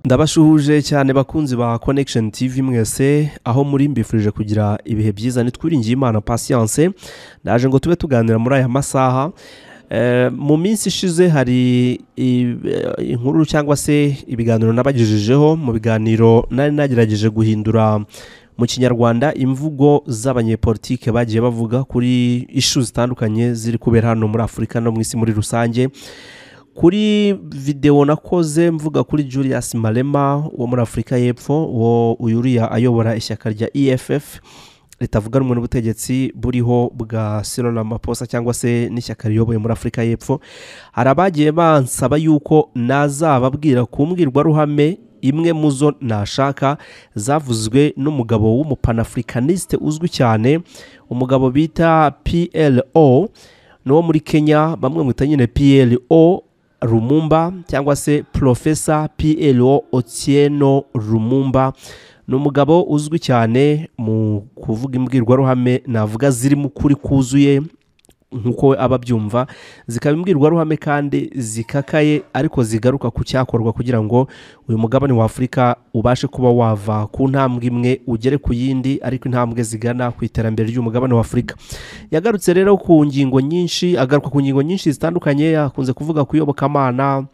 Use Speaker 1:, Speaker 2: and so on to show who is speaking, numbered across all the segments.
Speaker 1: Ndabashuhuje cyane bakunzi ba Connection TV mwese aho muri mbifurije kugira ibihe byiza nitwiringiye Imana patience ndaje ngo tube tuganira muri aya masaha mu minsi ishize hari inkuru cyangwa se ibiganiro nabagejejeho mu biganiro nari nagerageje guhindura mu kinyarwanda imvugo z'abanyepolitike bagiye bavuga kuri issues zitandukanye ziri kubera hano muri Afrika no mu isi muri rusange. Kuri video nakoze mvuga kuri Julius Malema wo muri Afrika y'Epfo wo uyuriya ayobora ishyaka rya EFF ritavuga rumwe n'ubutegetsi buriho bwa Cyril Ramaphosa cyangwa se n'ishyaka riyoboye muri Afrika y'Epfo, harabagiye bansaba yuko nazababwira kumbwirwa ruhame imwe muzo nashaka zavuzwe n'umugabo w'umupanafricaniste uzwi cyane, umugabo bita PLO no muri Kenya, bamwe mwita nyine PLO Lumumba cyangwa se Professor PLO Otieno Lumumba. Numugabo uzwi cyane mu kuvuga imbwirwaruhame navuga ziri mu kuri kuzuye nkuko ababyumva, zikaba imbwirwaruhame kandi zikakaye ariko zigaruka ku cyakorwa kugira ngo uyu mugabane wa Afrika ubashe kuba wava ku ntambwe imwe ugere ku yindi, ariko intambwe zigana ku iterambere ry'umugabane wa Afrika. Yagarutse rero ku ngingo nyinshi, agaruka ku ngingo nyinshi zitandukanye, akunze kuvuga kuyobokamana,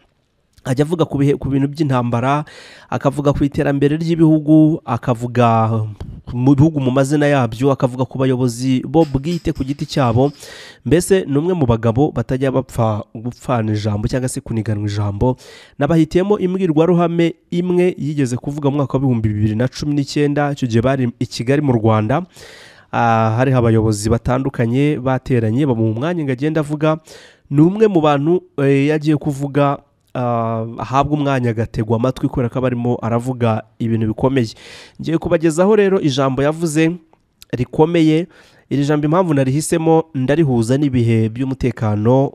Speaker 1: ajya avuga ku bintu by'intambara, akavuga ku iterambere ry'ibihugu, akavuga mu bihugu mu mazina yabyo, akavuga ku bayobozi bo bwite ku giti cyabo. Mbese numwe mu bagabo batajya bapfa gupfana ijambo cyangwa se kuniganwa ijambo. Nabahitiyemo imbwirwaruhame imwe yigeze kuvuga mu mwaka wa 2019, icyo gihe bari i Kigali mu Rwanda. Hari abayobozi batandukanye bateranye mu mwanya ngagenda avuga. Numwe mu bantu yagiye kuvuga ahabwa umwanya agategwa amatwi kubera ko barimo aravuga ibintu bikomeye. Ngiye kubagezaho rero ijambo yavuze rikomeye. Iri jambo impamvu narihisemo ndarihuza n'ibihe by'umutekano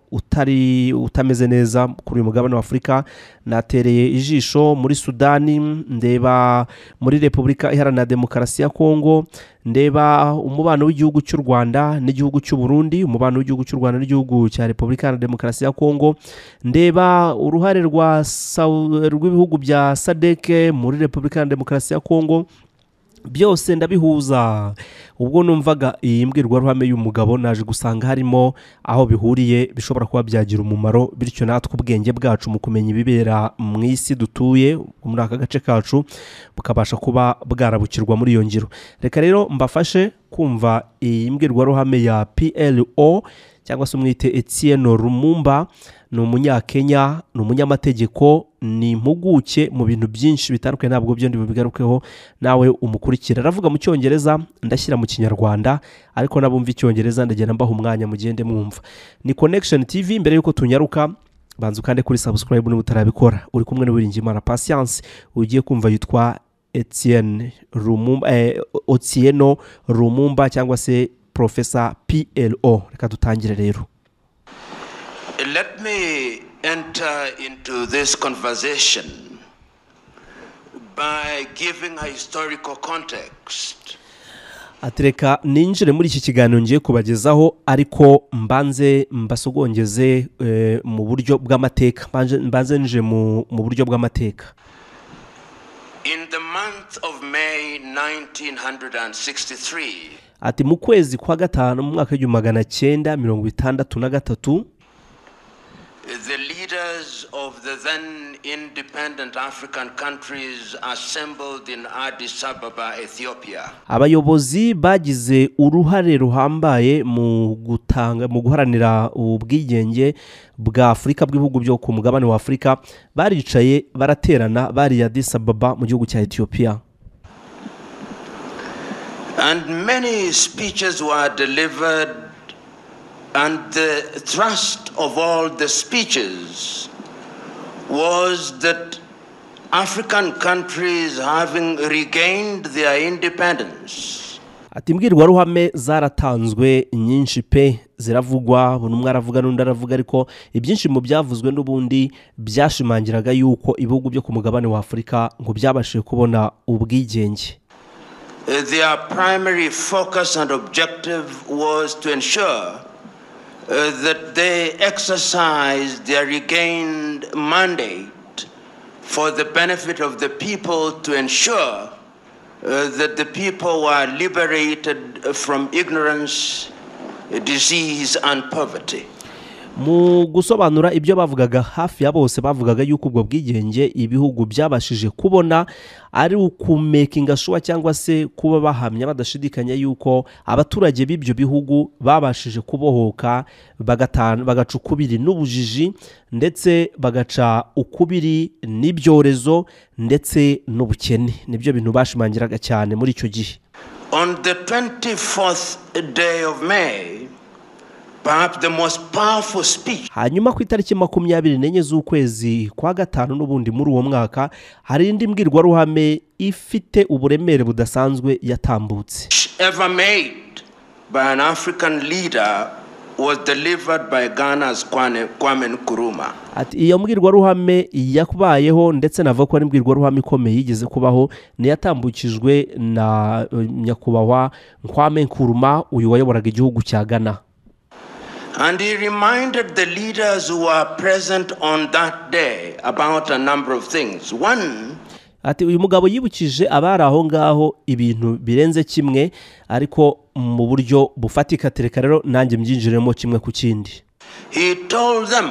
Speaker 1: utameze neza kuri uyu mugabane wa Afrika. Natereye ijisho muri Sudani, ndeba muri Repubulika Iharanira Demokarasi ya Kongo, ndeba umubano w'igihugu cy'u Rwanda n'igihugu cy'u Burundi, umubano w'igihugu cy'u Rwanda n'igihugu cya Repubulika Iharanira Demokarasi ya Kongo, ndeba uruhare rw'ibihugu bya SADC muri Repubulika Iharanira Demokarasi ya Kongo. Byose ndabihuza. Ubwo numvaga iyi mbwirwaruhame y'umugabo naje gusanga harimo aho bihuriye bishobora kuba byagira umumaro, bityo natwe ubwenge bwacu mu kumenya ibibera mu isi dutuye muri aka gace kacu bukabasha kuba bwarabukirwa muri iyo ngiro. Reka rero mbafashe kumva iyi mbwirwaruhame ya PLO cyangwa se umwite Otieno Lumumba. Ni umunyakenya, ni umunyamategeko, ni impuguke mu bintu byinshi bitandukanye, ntabwo byo ndi bubigarukeho, nawe umukurikira. Aravuga mu cyongereza, ndashyira mu kinyarwanda, ariko nabumva icyongereza ndagenda mbaha umwanya mugende mwumva. Ni Connection TV. Mbere yuko tunyaruka banza ukande kuri subscribe niba utarabikora. Uri kumwe n'Uwiringiye Imana Patience, ugiye kumva yitwa Otieno Lumumba cyangwa se Professor PLO. Reka dutangire rero.
Speaker 2: Let me enter into this conversation by giving a historical context.
Speaker 1: Atereka ninjire muri iki kiganiro ngiye kubagezaho, ariko mbanze mbasogongeze mu buryo bw'amateka. Mbanze nje mu buryo bw'amateka.
Speaker 2: In the month of May 1963,
Speaker 1: ati mu kwezi kwa gatanu mu mwaka w'1963,
Speaker 2: the leaders of the then independent African countries assembled in Addis Ababa, Ethiopia.
Speaker 1: Abayobozi bagize uruhare ruhambaye mu guharanira ubwigenge bwa Afrika, bw'ibihugu byo ku mugabane wa Afrika, baricaye baraterana bari Addis Ababa mu gihugu cya Ethiopia.
Speaker 2: And many speeches were delivered, and the thrust of all the speeches was that African countries having regained their independence.
Speaker 1: Ati mbwirwaruhame zaratanzwe nyinshi pe, ziravugwa, buri umwe aravuga n'undi aravuga, ariko ibyinshi mu byavuzwe n'ubundi byashimangiraga yuko ibihugu byo ku mugabane wa Afrika ngo byabashije kubona ubwigenge.
Speaker 2: Their primary focus and objective was to ensure that they exercised their regained mandate for the benefit of the people to ensure that the people were liberated from ignorance, disease and poverty.
Speaker 1: Mu gusobanura ibyo bavugaga hafi ya bose bavugaga yuko ubwo bwigenge ibihugu byabashije kubona ari ukumakinga sure cyangwa se kuba bahamya badashidikanya yuko abaturage b'ibyo bihugu babashije kubohoka bagaca ukubiri n'ubujiji ndetse bagaca ukubiri n'ibyorezo ndetse n'ubukene. Nibyo bintu bashimangiraga cyane muri icyo gihe.
Speaker 2: On the 24th day of May, perhaps the most powerful speech.
Speaker 1: Hanyuma ku itariki 24 z'ukwezi kwa gatanu n'ubundi muri uwo mwaka hari indi mbwirwaruhame ifite uburemere budasanzwe yatambutse.
Speaker 2: Ever made by an African leader was delivered by Ghana's Kwame Nkrumah.
Speaker 1: Ati iyo mbwirwaruhame yakubayeho ndetse navuga ko ari mbwirwaruhame ikomeye yigeze kubaho ni yatambukijwe na nyakubahwa Kwame Nkrumah uyu wayoboraga igihugu cya Ghana.
Speaker 2: And he reminded the leaders who were present on that day about a number of things. One,
Speaker 1: ati uyu mugabo yibukije abari aho ngaho ibintu birenze kimwe ariko mu buryo bufatika. Tereka rero nanjye mbyinjiremo kimwe ku kindi.
Speaker 2: He told them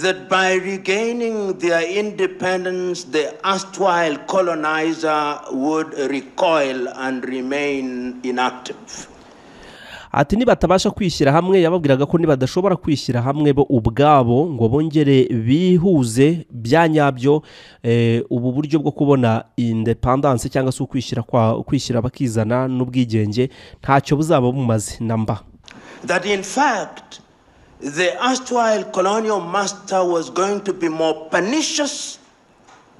Speaker 2: that by regaining their independence, the erstwhile colonizer would recoil and remain inactive.
Speaker 1: Ati nibatabasha kwishyira hamwe, yababwiraga ko nibadashobora kwishyira hamwe bo ubwabo ngo bongere bihuze byanyabyo ubu buryo bwo kubona independence cyangwa se kwishyira bakizana n'ubwigenge ntacyo buzaba bumaze namba.
Speaker 2: That in fact the erstwhile colonial master was going to be more pernicious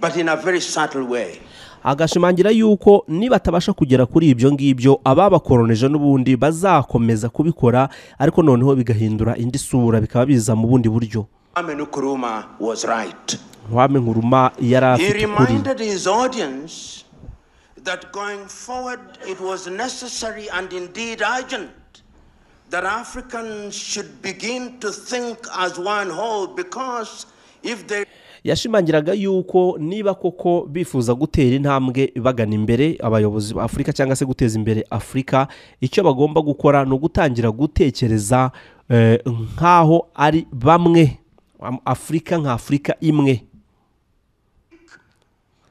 Speaker 2: but in a very subtle way.
Speaker 1: Agashimangira yuko nibatabasha kugera kuri ibyo ngibyo ababakoroneje n'ubundi bazakomeza kubikora ariko noneho bigahindura indi sura bikaba biza mu bundi buryo.
Speaker 2: Kwame Nkrumah was right.
Speaker 1: Kwame Nkrumah yari afite
Speaker 2: He
Speaker 1: ukuri.
Speaker 2: reminded his audience that going forward it was necessary and indeed urgent that Africans should begin to think as one whole, because if they
Speaker 1: yashimangiraga yuko niba koko bifuza gutera intambwe bagana imbere abayobozi ba Afrika cyangwa se guteza imbere Afrika, icyo bagomba gukora no gutangira gutekereza nkaho ari bamwe, Afrika nka Afrika imwe,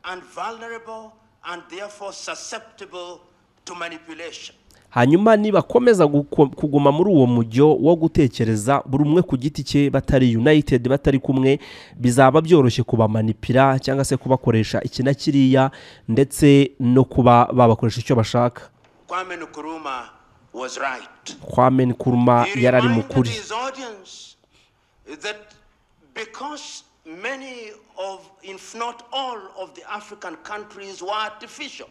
Speaker 2: and vulnerable and therefore susceptible to manipulation.
Speaker 1: Hanyuma nibakomeza kuguma muri uwo mujyo wo gutekereza buri umwe ku giti cye batari united, batari kumwe, bizaba byoroshye kubamanipira cyangwa se kubakoresha ikina kiriya ndetse no kuba babakoresha icyo bashaka.
Speaker 2: Kwame Nkrumah was right.
Speaker 1: Kwame Nkrumah yarari mukuri.
Speaker 2: That because many of, if not all of the African countries were artificial.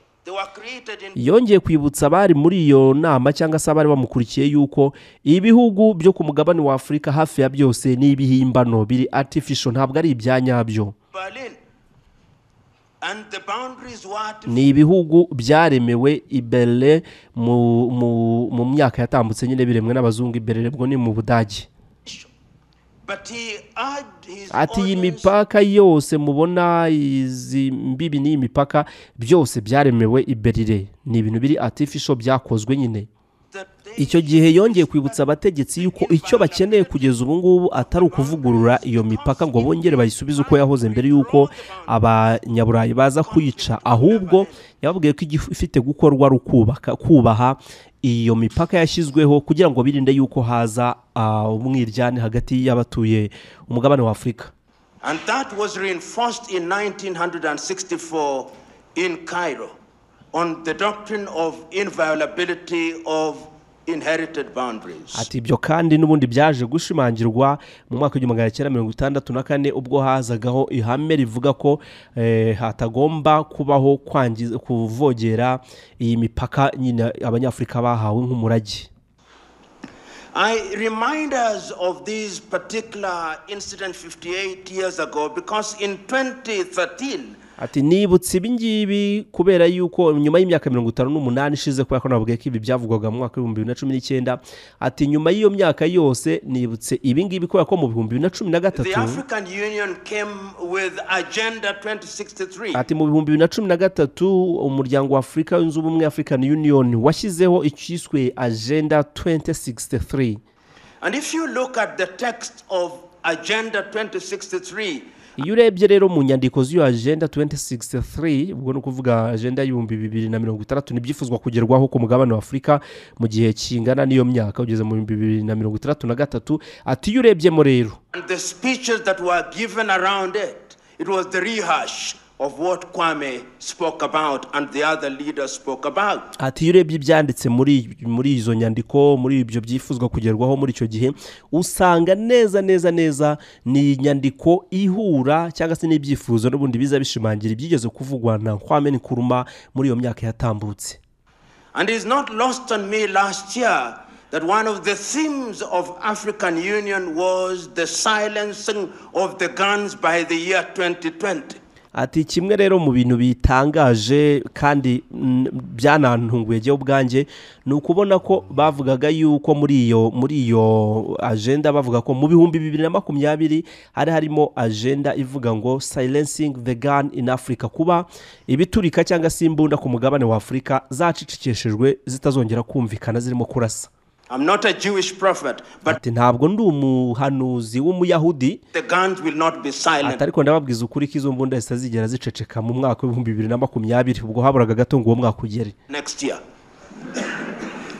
Speaker 2: Yongeye kwibutsa bari muri iyo nama cyangwa se abari bamukurikiye yuko ibihugu byo ku mugabane wa Afrika hafi ya byose ni ibihimbano, biri artificial, ntabwo ari ibyanyabyo. Ni ibihugu byaremewe i Berlin mu myaka yatambutse nyine biremwe n'abazungu. Berlin bwo ni mu Budage. Ati iyi mipaka yose mubona, izi mbibi ni imipaka byose byaremewe i Berlin, ni ibintu biri artificial byakozwe nyine. Icyo gihe yongeye kwibutsa abategetsi yuko icyo bakeneye kugeza ubu ngubu atari ukuvugurura iyo mipaka ngo bongere bayisubize uko yahoze mbere yuko abanyaburayi baza kuyica, ahubwo yababwiye ko ifite gukorwa kubaha iyo mipaka yashyizweho kugira ngo birinde yuko haza umwiryane hagati y'abatuye umugabane wa Afrika. And that was reinforced in 1964 in Cairo on the doctrine of inviolability of inherited boundaries.
Speaker 1: Ati ibyo kandi n'ubundi byaje gushimangirwa mu mwaka wa 1964 ubwo hazagaho ihame rivuga ko hatagomba kubaho kuvogera iyi mipaka nyine abanyafrika bahawe nk'umurage.
Speaker 2: I remind us of this particular incident 58 years ago because in 2013 ati nibutse ibingibi kubera yuko nyuma y'imyaka 58 ishize kubera ko navuga ko ibi byavugwaga mu mwaka wa 2019 ati nyuma y'iyo myaka yose nibutse ibingibi kubera ko mu 2013
Speaker 3: the African Union came with Agenda 2063.
Speaker 2: ati mu 2013 umuryango wa Afrika yunze ubumwe African Union washyizeho icyiswe Agenda 2063.
Speaker 3: And if you look at the text of Agenda 2063,
Speaker 2: iyo urebye rero mu nyandiko z'iyo Agenda 2063 ubwo no kuvuga Agenda y'ibihumbi 2060 nibyifuzwa kugerwaho ku mugabane wa Afrika mu gihe kingana n'iyo myaka ugeze mu 2063 ati iyo urebyemo rero
Speaker 3: and the speeches that were given around it, it was the rehash of what Kwame spoke about and the other leaders spoke about.
Speaker 2: ati iyo urebye ibyanditse muri izo nyandiko muri ibyo byifuzwa kugerwaho muri icyo gihe usanga neza ni inyandiko ihura cyangwa se n'ibyifuzo n'ubundi biza bishimangira ibyigeze kuvugwa na Kwame Nkrumah muri iyo myaka yatambutse.
Speaker 3: And it's not lost on me last year that one of the themes of African Union was the silencing of the guns by the year 2020.
Speaker 2: ati kimwe rero mu bintu bitangaje kandi byanantunguye je ubwanje ni ukubona ko bavugaga yuko muri iyo agenda bavuga ko mu 2020 harimo agenda ivuga ngo silencing the gun in Africa, kuba ibiturika cyangwa se imbunda ku mugabane wa Afrika zacicikeshejwe zitazongera kumvikana zirimo kurasa.
Speaker 3: I'm not a Jewish prophet, but
Speaker 2: ati ntabwo ndi umuhanuzi w'umuyahudi,
Speaker 3: the guns will not be silent.
Speaker 2: ariko ndababwiza ukuri ko izo mbunda zitazigera ziceceka mu mwaka wa 2020 ubwo haburaga gato ngo uwo mwaka ugere
Speaker 3: Next year.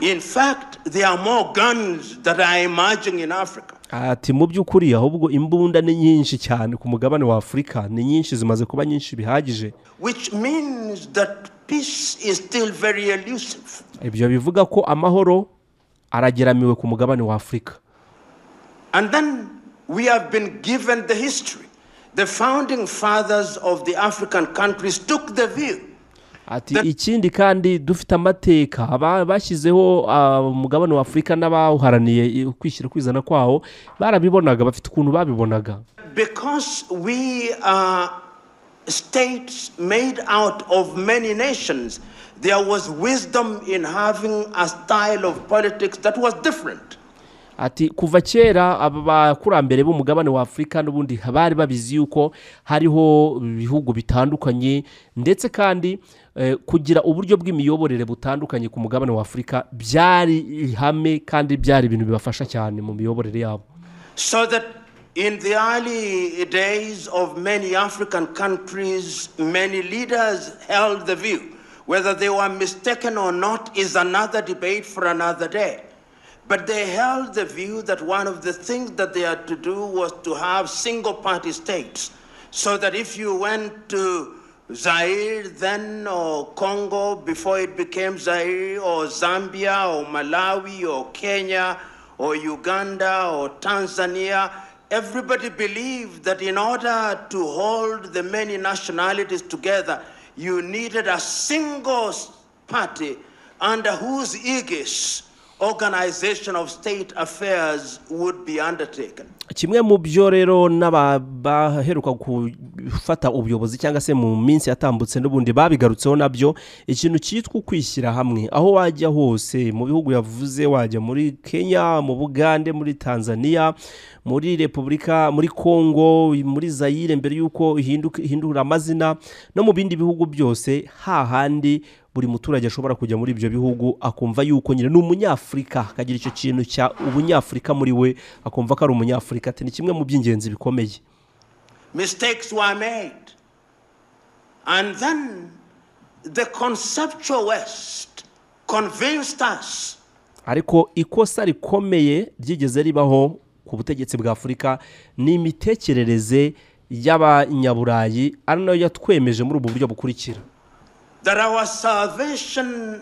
Speaker 3: In fact, there are more guns that are emerging in Africa.
Speaker 2: ati mu by'ukuri ahubwo imbunda ni nyinshi cyane ku mugabane wa Afrika, ni nyinshi, zimaze kuba nyinshi bihagije,
Speaker 3: Which means that peace is still very elusive.
Speaker 2: ibyo bivuga ko amahoro arageramiwe ku mugabane wa Afrika.
Speaker 3: And then we have been given the history. The founding fathers of the African countries took the view.
Speaker 2: ati ikindi kandi dufite amateka bashyizeho umugabane wa Afrika n'abawuharaniye kwishyira kwizana kwawo barabibonaga, bafite ukuntu babibonaga.
Speaker 3: Because we are states made out of many nations, there was wisdom in having a style of politics that was different.
Speaker 2: ati kuva kera abakurambere b'umugabane wa Afrika n'ubundi bari babizi yuko hariho ibihugu bitandukanye, ndetse kandi kugira uburyo bw'imiyoborere butandukanye ku mugabane wa Afrika byari ihame kandi byari ibintu bibafasha cyane mu miyoborere yabo.
Speaker 3: So that in the early days of many African countries, many leaders held the view. Whether they were mistaken or not is another debate for another day. But they held the view that one of the things that they had to do was to have single-party states, so that if you went to Zaire then, or Congo before it became Zaire, or Zambia, or Malawi, or Kenya, or Uganda, or Tanzania, everybody believed that in order to hold the many nationalities together, you needed a single party under whose aegis organization of state affairs would be undertaken.
Speaker 2: Kimwe mu byo rero n'abaheruka gufata ubuyobozi cyangwa se mu minsi yatambutse n'ubundi babigarutseho nabyo, ikintu cyitwa kwishyira hamwe. Aho wajya hose mu bihugu yavuze, wajya muri Kenya, mu Bugande, muri Tanzania, muri Republika, muri Congo, muri Zaire mbere yuko ihindura amazina, no mu bindi bihugu byose, hahandi buri muturage ashobora kujya muri ibyo bihugu akumva yuko nyine n'umunyafrika, akagira icyo kintu cya ubunyafrika muri we, akumva ko ari umunyafrika. Ati ni kimwe mu by'ingenzi bikomeye.
Speaker 3: Mistakes were made, and then the conceptual West convinced us.
Speaker 2: Ariko ikosa rikomeye ryigeze ribaho ku butegetsi bwa Afrika ni imitekerereze y'abanyaburayi, ari nayo yatwemeje muri ubu buryo bukurikira.
Speaker 3: That our salvation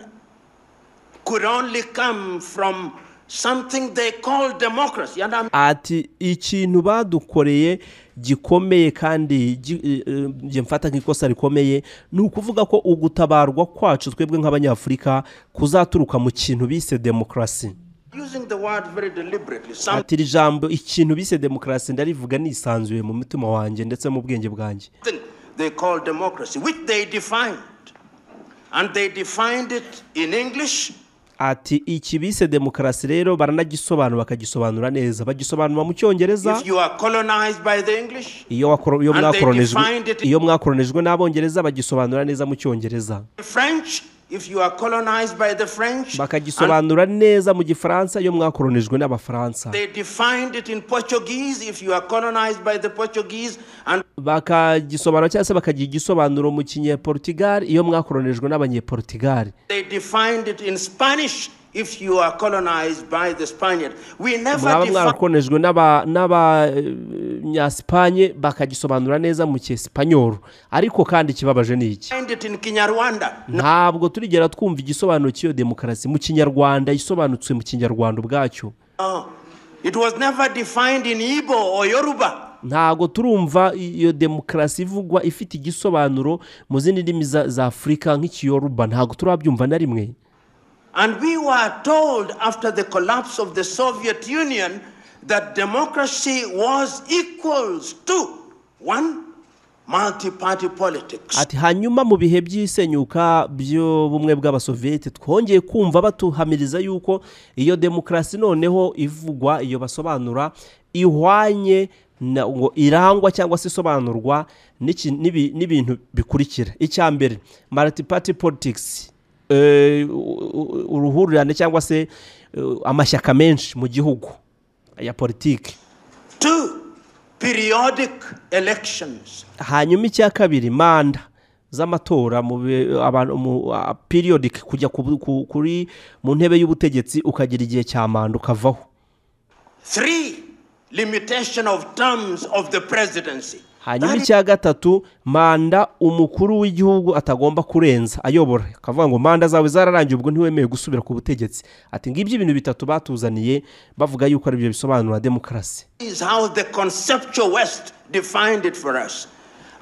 Speaker 3: could only come from something they call democracy.
Speaker 2: Ati ikintu badukoreye gikomeye kandi mfata nk'ikosa rikomeye ni ukuvuga ko ugutabarwa kwacu twebwe nk'abanyafrika kuzaturuka mu kintu bise demokrasi.
Speaker 3: Using the word very deliberately.
Speaker 2: Ati ikintu bise demokrasi ndarivuga nisanzuye mu mutima wanjye ndetse mu bwenge bwanjye.
Speaker 3: they call democracy, which they defined. And they defined it in English.
Speaker 2: Ati iki bise demokarasi rero baranagisobanura bakagisobanura neza bagisobanura mu cyongereza.
Speaker 3: If you are colonized by the English,
Speaker 2: iyo mwakoronijwe n'abongereza bagisobanura neza mu cyongereza.
Speaker 3: French, if you are colonized by the French,
Speaker 2: bakagisobanura neza mu gifaransa iyo mwakoronijwe n'abafaransa.
Speaker 3: They defined it in Portuguese if you are colonized by the Portuguese, and
Speaker 2: bakagisobanura cyangwa se bakagisobanura mu kinyeportugal iyo mwakoronijwe n'abanyeportugal.
Speaker 3: They defined it in Spanish if you are colonized by the Spaniard. We never
Speaker 2: mwakoronijwe n'abanyasipanye bakagisobanura neza mu cyespanyol. Ariko kandi kibabaje ni iki, ntabwo turigera twumva igisobanuro cy'iyo demokarasi mu kinyarwanda isobanutse mu kinyarwanda ubwacyo.
Speaker 3: It was never defined in Igbo or Yoruba.
Speaker 2: Ntago turumva iyo demokarasi ivugwa ifite igisobanuro mu zindi ndimi za Afrika nk'ikiyoruba, ntago turabyumva na rimwe.
Speaker 3: And we were told after the collapse of the Soviet Union that democracy was equals to one, multi-party politics.
Speaker 2: Ati hanyuma mu bihe by'isenyuka byo bumwe bw'abasoviete twongeye kumva batuhamiriza yuko iyo demokarasi noneho ivugwa iyo basobanura ihwanye ngo irangwa cyangwa se isobanurwa n'ibintu bikurikira. Icyambere, multi-party politics, uruhurirane cyangwa se amashyaka menshi mu gihugu ya politiki.
Speaker 3: Two, periodic elections.
Speaker 2: Hanyuma icya kabiri, manda z'amatora periodic, kujya kuri mu ntebe y'ubutegetsi ukagira igihe cya manda ukavaho.
Speaker 3: Three, limitation of terms of the presidency.
Speaker 2: Hanyuma icya gatatu, manda umukuru w'igihugu atagomba kurenza ayobora, akavuga ngo manda zawe zararangiye ubwo ntiwemeye gusubira ku butegetsi. Ati ngibyo ibintu bitatu batuzaniye bavuga yuko ari byo bisobanura demokarasi.
Speaker 3: Is how the conceptual West defined it for us.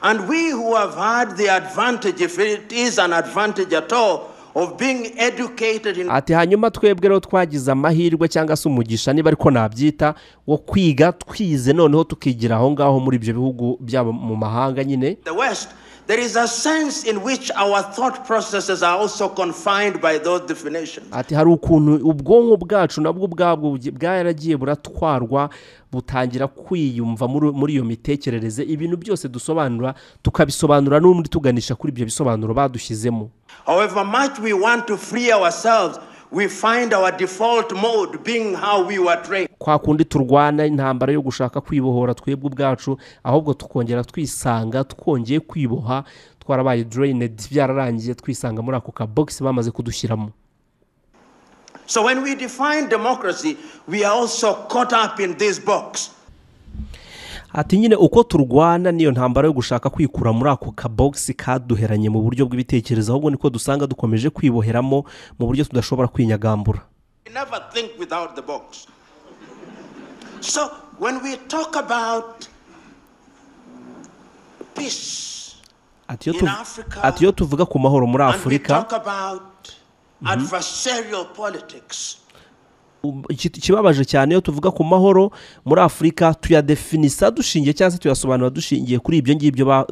Speaker 3: And we who have had the advantage, if it is an advantage at all, of being educated in.
Speaker 2: Ati hanyuma twebwe rero twagize amahirwe cyangwa se umugisha niba ariko nabyita wo kwiga twize noneho tukigira aho ngaho muri ibyo bihugu byabo mu mahanga nyine.
Speaker 3: The West, there is a sense in which our thought processes are also confined by those definitions.
Speaker 2: Ati hari ukuntu ubwonko bwacu nabwo bwabwo bwaragiye buratwarwa butangira kwiyumva muri iyo mitekerereze, ibintu byose dusobanura tukabisobanura n'undi tuganisha kuri ibyo bisobanuro badushyizemo.
Speaker 3: However much we want to free ourselves, we find our default mode being how we were trained.
Speaker 2: Kwa kundi turwana intambara yo gushaka kwibohora twebwe ubwacu, ahubwo tukongera twisanga twongeye kwiboha twarabaye drained, byararangiye twisanga muri ako ka box bamaze kudushyiramo.
Speaker 3: So when we define democracy, we are also caught up in this box.
Speaker 2: Ati nyine uko turwana niyo ntambara yo gushaka kwikura muri ako ka box kaduheranye mu buryo bw'ibitekerezo, ahubwo niko dusanga dukomeje kwiboheramo mu buryo tudashobora kwinyagambura.
Speaker 3: We never think without the box. So when we talk about peace in Africa,
Speaker 2: ati yo tuvuga ku mahoro muri Afurika,
Speaker 3: and we talk about adversarial politics.
Speaker 2: Ikibabaje cyane iyo tuvuga ku mahoro muri Afurika tuyadefinisa dushingiye cyangwa se tuyasobanura dushingiye kuri ibyo ngibyo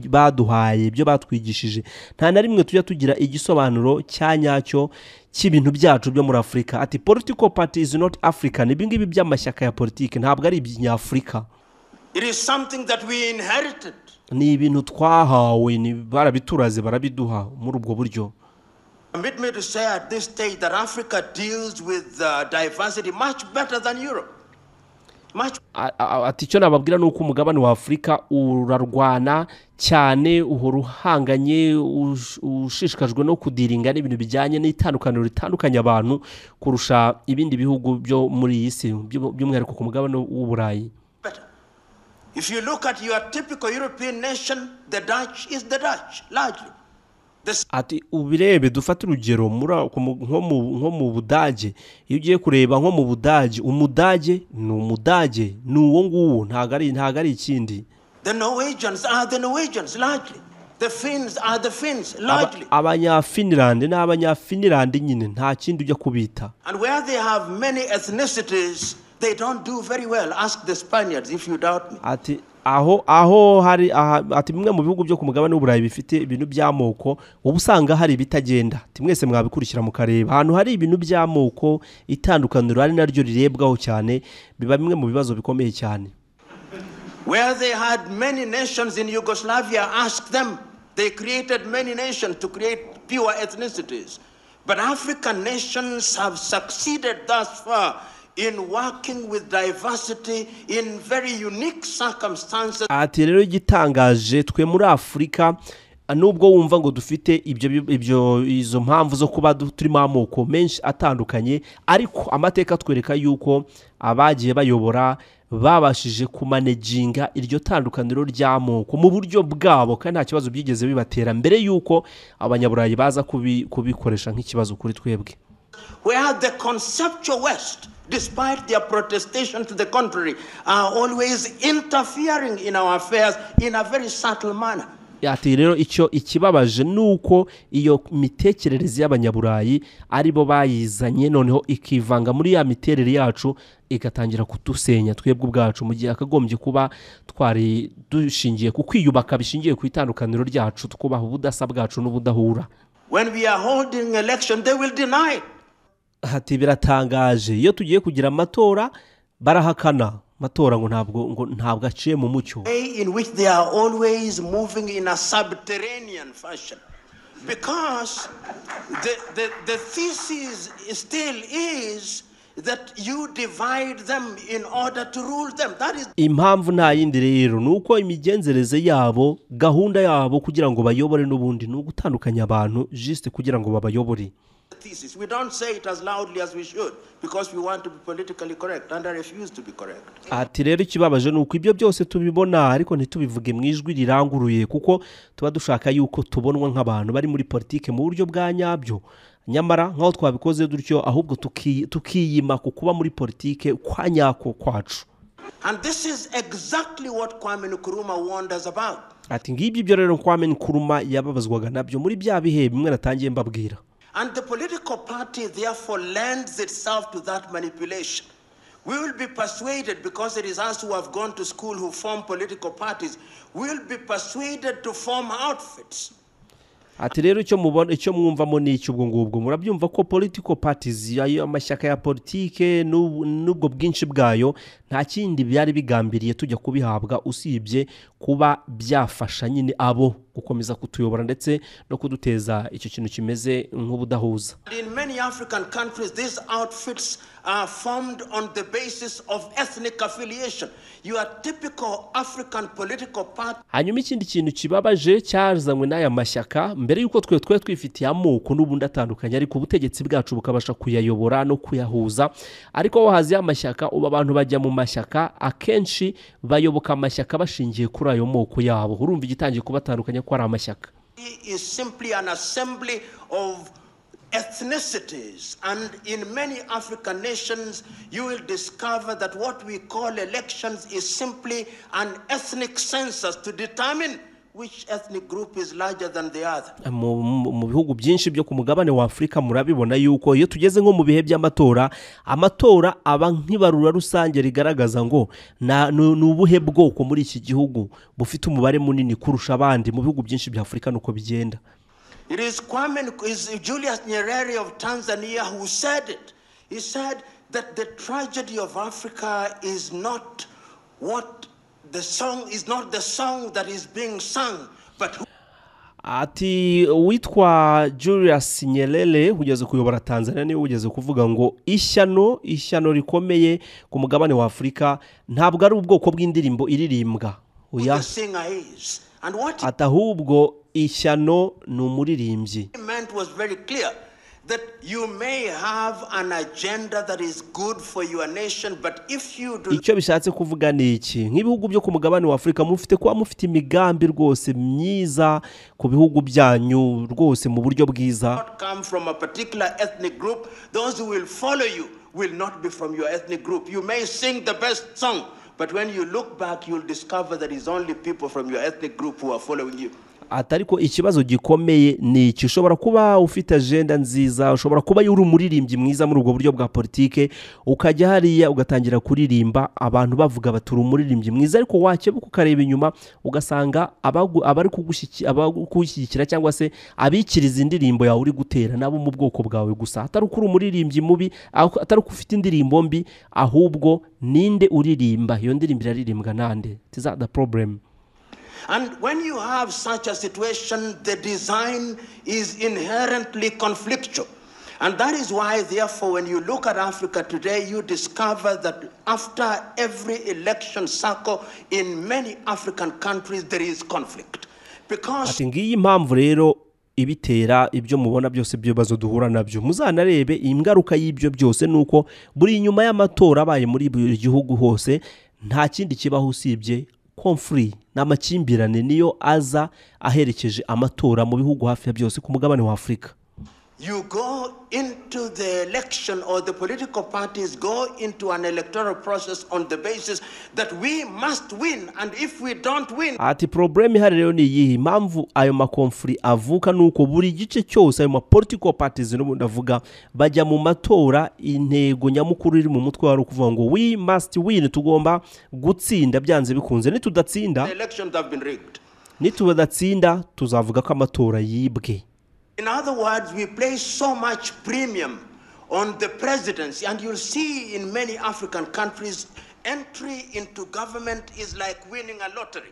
Speaker 2: baduhaye, ibyo batwigishije. Nta na rimwe tujya tugira igisobanuro cyanyacyo cy'ibintu byacu byo muri Afurika. Ati political party is not African. Ibi ngibi by'amashyaka ya politiki ntabwo ari iby'Afurika.
Speaker 3: It is something that we inherited.
Speaker 2: Ni ibintu twahawe, ni barabituraze barabiduha muri ubwo buryo.
Speaker 3: Permit me to say at this stage that Africa deals with diversity much better than Europe.
Speaker 2: Ati cyo nababwira nuko umugabane wa Afurika urarwana cyane, uhora uhanganye, ushishikajwe no kudiringa n'ibintu bijyanye n'itandukaniro ritandukanye abantu kurusha ibindi bihugu byo muri iyi si, by'umwihariko ku mugabane w'Uburayi.
Speaker 3: If you look at your typical European nation, the Dutch is the Dutch largely.
Speaker 2: Ati ubirebe dufata urugero nko mu Budage, iyo ugiye kureba nko mu Budage, umudage ni umudage, ni uwo nguwo, ntago ari ikindi.
Speaker 3: The Norwegians are the Norwegians largely. The Finns are the Finns largely.
Speaker 2: Abanyafinland ni abanyafinland nyine, nta kindi ujya kubita.
Speaker 3: And where they have many ethnicities, they don't do very well. Ask the Spaniards if you doubt me.
Speaker 2: Ati aho hari ati bimwe mu bihugu byo ku mugabane w'Uburayi bifite ibintu by'amoko ubu usanga hari bitagenda timwese mwabikurikira mu kareba ahantu hari ibintu by'amoko itandukaniro ari naryo rirebwaho cyane biba bimwe mu bibazo bikomeye cyane.
Speaker 3: Where they had many nations in Yugoslavia, ask them. They created many nations to create pure ethnicities. But African nations have succeeded thus far in working with diversity in very unique circumstances.
Speaker 2: Ati rero gitangaje twe muri Afrika nubwo wumva ngo dufite ibyo izo mpamvu zo kuba turimo amoko menshi atandukanye ariko amateka twereka yuko abagiye bayobora babashije kumanejinga iryo tandukaniro ry'amoko mu buryo bwabo kandi nta kibazo byigeze bibatera mbere yuko abanyaburayi baza kubikoresha nk'ikibazo kuri twebwe.
Speaker 3: Where the conceptual West, despite their protestation to the contrary, are always interfering in our affairs in a very subtle manner.
Speaker 2: Ati rero icyo ikibabaje nuko iyo mitekerereze y'abanyaburayi ari bo bayizanye noneho ikivanga muri ya miterere yacu igatangira kutusenya twebwe ubwacu mu gihe akagombye kuba twari dushingiye ku kwiyubaka bishingiye ku itandukaniro ryacu tukubaho ubudasa bwacu n'ubudahura.
Speaker 3: When we are holding election they will deny.
Speaker 2: Ati biratangaje iyo tugiye kugira amatora barahakana matora ngo ntabwo aciye mu mucyo.
Speaker 3: In which they are always moving in a subterranean fashion because the thesis still is that you divide them in order to rule them. That is
Speaker 2: impamvu nta yindi rero nuko imigenzereze yabo gahunda yabo kugira ngo bayobore n'ubundi n'ugutandukanya abantu juste kugira ngo babayobore.
Speaker 3: Thesis. We don't say it as loudly as we should because we want to be politically correct and I refuse to be correct.
Speaker 2: Ati rero ikibabaje nuko ibyo byose tubibona ariko ntitubivuge mu ijwi riranguruye kuko tuba dushaka yuko tubonwa nk'abantu bari muri politike mu buryo bwa nyabyo nyamara nkaho twabikoze dutyo ahubwo tukiyima ku kuba muri politike kwa nyako kwacu.
Speaker 3: And this is exactly what Kwame Nkrumah warned us about.
Speaker 2: Ati ngibyo byo rero Kwame Nkrumah yababazwaga nabyo muri bya bihe bimwe natangiye mbabwira.
Speaker 3: And the political party therefore lends itself to that manipulation. We will be persuaded, because it is us who have gone to school who form political parties, we will be persuaded to form outfits.
Speaker 2: Ati rero icyo mwumvamo ni icy'ubwo ngubwo murabyumva ko political parties ayo amashyaka ya politike n'ubwo bwinshi bwayo nta kindi byari bigambiriye tujya kubihabwa usibye kuba byafasha nyine abo gukomeza kutuyobora ndetse no kuduteza icyo kintu kimeze nk'ubudahuza.
Speaker 3: In many African countries these outfits are formed on the basis of ethnic affiliation. You are typical African political party.
Speaker 2: Hanyuma ikindi kintu kibabaje cyazanywe n'aya mashyaka mbere yuko twe twifitiye amoko n'ubundi atandukanye ariko ubutegetsi bwacu bukabasha kuyayobora no kuyahuza ariko aho hazi amashyaka uba abantu bajya mu mashyaka akenshi bayoboka amashyaka bashingiye kuri ayo moko yabo urumva igitangiye kubatandukanya ko ari amashyaka.
Speaker 3: Is simply an assembly of ethnicities, and in many African nations you will discover that what we call elections is simply an ethnic census to determine which ethnic group is larger than the other.
Speaker 2: Mu bihugu byinshi byo ku mugabane wa Afrika murabibona yuko iyo tugeze nko mu bihe by'amatora amatora aba nk'ibarura rusange rigaragaza ngo n'ubuhe bwoko muri iki gihugu bufite umubare munini kurusha abandi mu bihugu byinshi bya Afrika nuko bigenda.
Speaker 3: It is Julius Nyerere of Tanzania who said it. He said that the tragedy of Africa is not what the song is, not the song that is being sung, but
Speaker 2: ati witwa Julius Nyerere ugeze kuyobora Tanzania niwe ugeze kuvuga ngo ishyano rikomeye ku mugabane wa Afrika ntabwo ari ubwoko bw'indirimbo iririmbwa oya atahubwo ishyano n'umuririmbyi.
Speaker 3: Was very clear that you may have an agenda that is good for your nation, but if you do
Speaker 2: icyo bishatse kuvuga ni iki nk'ibihugu byo ku mugabane wa Afrika mufite kuba mufite imigambi rwose myiza ku bihugu byanyu rwose mu buryo bwiza
Speaker 3: come from a particular ethnic group, those who will follow you will not be from your ethnic group. You may sing the best song, but when you look back you'll discover that it's only people from your ethnic group who are following you.
Speaker 2: atariko ikibazo gikomeye ni iki ushobora kuba ufite agenda nziza ushobora kuba uri umuririmbyi mwiza muri ubwo buryo bwa politike ukajya hariya ugatangira kuririmba abantu bavuga batura umuririmbyi mwiza ariko wakebuka ukareba inyuma ugasanga abari kugushyigikira cyangwa se abikiriza indirimbo yawe uri gutera nabo mu bwoko bwawe gusa atari ukuri umuririmbyi mubi atari uko ufite indirimbo mbi ahubwo ninde uririmba iyo ndirimbo iraririmbwa nande is that the problem.
Speaker 3: And when you have such a situation, the design is inherently conflictual. And that is why, therefore, when you look at Africa today, you discover that after every election cycle in many African countries, there is conflict. Because
Speaker 2: ngiyi impamvu rero ibitera ibyo mubona byose by'ibibazo duhura nabyo muzanarebe ingaruka y'ibyo byose nuko buri nyuma y'amatora abaye muri buri gihugu hose nta kindi kibaho usibye conflict n'amakimbirane niyo aza aherekeje amatora mu bihugu hafi ya byose ku mugabane wa Afrika.
Speaker 3: You go into the election or the political parties go into an electoral process on the basis that we must win, and if we don't win.
Speaker 2: Ati problem ihari rero ni iyi impamvu ayo makonflict avuka nuko buri gice cyose ayo political parties no ndavuga bajya mu matora intego nyamukuru iri mu mutwe wari kuvuga ngo we must win, tugomba gutsinda byanze bikunze nitudatsinda
Speaker 3: The elections have been rigged.
Speaker 2: Nitudatsinda tuzavuga ko amatora yibwe.
Speaker 3: In other words, we place so much premium on the presidency, and you'll see in many African countries, entry into government is like winning a lottery.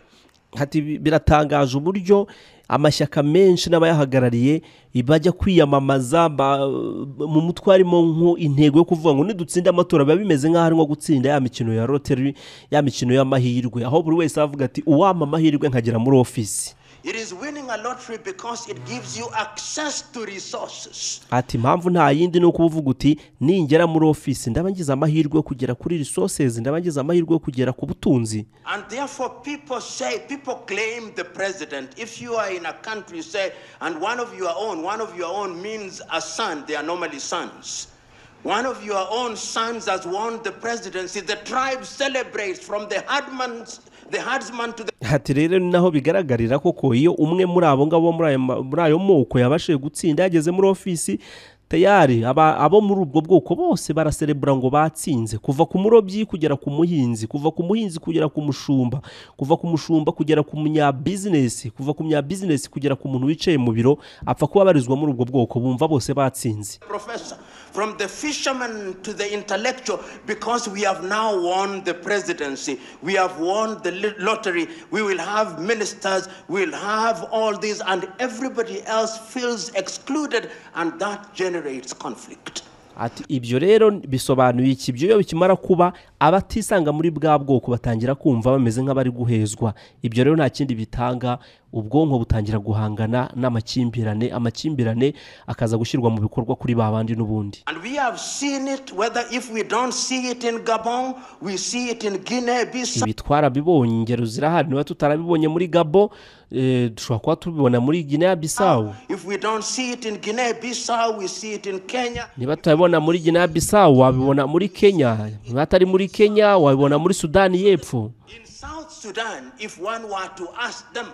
Speaker 2: Hati biratangaje uburyo amashyaka menshi n'abayahagarariye ibajya kwiyamamaza mu mutwarimo nko intego yo kuvuga ngo nidutsinda amatora biba bimeze nk'aho ari nko gutsinda ya mikino ya lottery, ya mikino y'amahirwe, aho buri wese avuga ati uwama amahirwe nkagera muri office.
Speaker 3: It is winning a lottery because it gives you access to resources.
Speaker 2: Ati impamvu nta yindi no kuvuga uti ningera muri office ndabangiza amahirwe kugera kuri resources, ndabangiza amahirwe kugera ku butunzi.
Speaker 3: And therefore people claim the president. If you are in a country, say, and one of your own means a son, they are normally sons. One of your own sons has won the presidency. The tribe celebrates from the herdsman to the...
Speaker 2: Hati rero naho bigaragarira koko iyo umwe muri abo ngabo muri ayo moko yabashije gutsinda yageze muri ofisi tayari abo muri ubwo bwoko bose baraserebura ngo batsinze kuva ku murobyi kugera ku muhinzi, kuva ku muhinzi kugera ku mushumba, kuva ku mushumba kugera ku munyabusiness, kuva ku munyabusiness kugera ku muntu wicaye mu biro apfa kuba barizwa muri ubwo bwoko bumva bose batsinze.
Speaker 3: Professor, from the fisherman to the intellectual, because we have now won the presidency, we have won the lottery, we will have ministers, we will have all these, and everybody else feels excluded, and that generates conflict.
Speaker 2: Ati ibyo rero bisobanuye iki byo bikimara kuba abatisanga muri bwa bwoko batangira kumva bameze nk'abari guhezwa. Ibyo rero nta kindi bitanga ubwonko butangira guhangana n'amakimbirane akaza gushyirwa mu bikorwa kuri babandi n'ubundi.
Speaker 3: And we have seen it, whether if we don't see it in Gabon, we see it in Guinea-Bissau.
Speaker 2: Ibitwara bibonye ingero zirahari niba tutarabibonye muri Gabon dushobora kuba tubibona muri Guinea-Bissau.
Speaker 3: If we don't see it in Guinea-Bissau, we see it in Kenya.
Speaker 2: Niba tutabibona muri Guinea-Bissau wabibona muri Kenya, niba atari muri Kenya wabibona muri Sudani y'Epfo.
Speaker 3: In South Sudan, if one were to ask them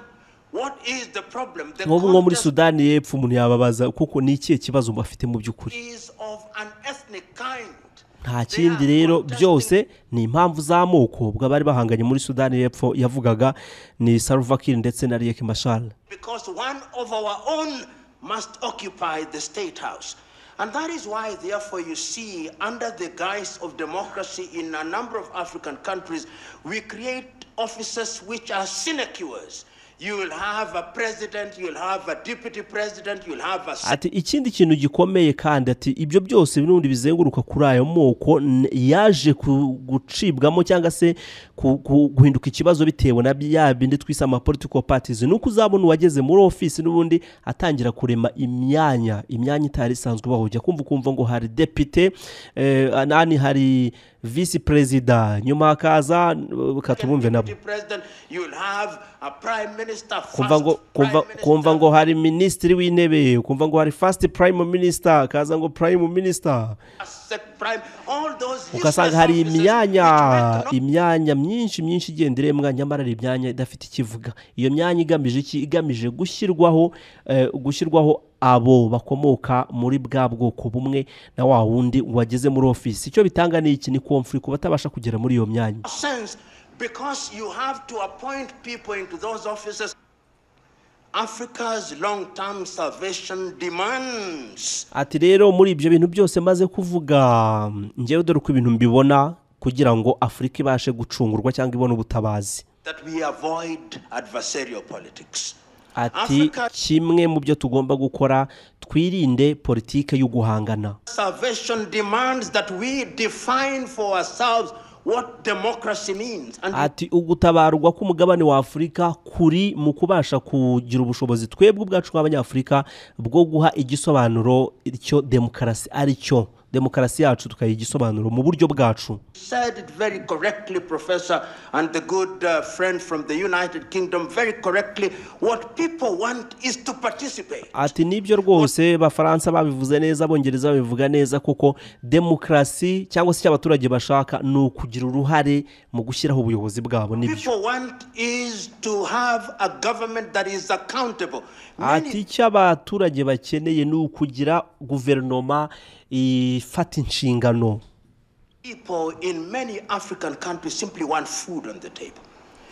Speaker 3: what is the problem, the
Speaker 2: nko muri Sudani y'Epfo umuntu yababaza kuko ni ikihe kibazo bafite mu by'ukuri.
Speaker 3: is of an ethnic kind.
Speaker 2: Nta kindi rero byose ni impamvu z'amoko ubwo bari bahanganye muri Sudani y'Epfo yavugaga ni Salva Kiir ndetse na Riek Machar.
Speaker 3: Because one of our own must occupy the state house. And that is why, therefore, you see, under the guise of democracy in a number of African countries, we create offices which are sinecures. You will have a president, you will have a deputy president, you will have a...
Speaker 2: Ati ikindi kintu gikomeye kandi ati ibyo byose binundi bizenguruka kuri ayo moko yaje gucibwamo cyangwa se guhinduka ikibazo bitewe na bindi twisa ama political parties nuko uzabona uwageze muri office n'ubundi atangira kurema imyanya itari isanzwe bahujya kumva ngo hari deputy nani hari vice president nyuma akaza katubumve nabo.
Speaker 3: You will have a prime minister,
Speaker 2: kumva ngo hari minisitiri w'intebe, kumva ngo hari first prime minister, kaza ngo prime minister, ukasanga hari imyanya myinshi igenderemwa, nyamara ari imyanya idafite ikivuga. Iyo myanya igamije iki? Igamije gushyirwaho abo bakomoka muri bwa bwoko bumwe na wa wundi wageze muri office. Icyo bitanga ni iki? Ni conflict, batabasha kugera muri iyo myanya.
Speaker 3: Because you have to appoint people into those offices. Africa's long-term salvation demands.
Speaker 2: Ati rero muri ibyo bintu byose maze kuvuga, ngewe dore uko ibintu mbibona, kugira ngo Afrika ibashe gucungurwa cyangwa ibone ubutabazi,
Speaker 3: that we avoid adversarial politics.
Speaker 2: Ati kimwe mu byo tugomba gukora, twirinde politike yo guhangana.
Speaker 3: Salvation demands that we define for ourselves what democracy means.
Speaker 2: Ati ugutabarwa k'umugabane wa Afrika kuri mu kubasha kugira ubushobozi twebwe ubwacu nk'abanyafrika bwo guha igisobanuro icyo demokarasi ari cyo. Demokarasi yacu tukayiha igisobanuro mu buryo bwacu.
Speaker 3: Said it very correctly, Professor, and the good friend from the United Kingdom very correctly. What people want is to participate.
Speaker 2: Ati nibyo rwose, Bafaransa babivuze neza, Abongereza babivuga neza, kuko demokarasi cyangwa se abaturage bashaka ni ukugira uruhare mu gushyiraho ubuyobozi bwabo. Nibyo
Speaker 3: people want is to have a government that is accountable.
Speaker 2: Ati icyo abaturage bakeneye ni ukugira guverinoma ifata inshingano.
Speaker 3: People in many African countries simply want food on the table.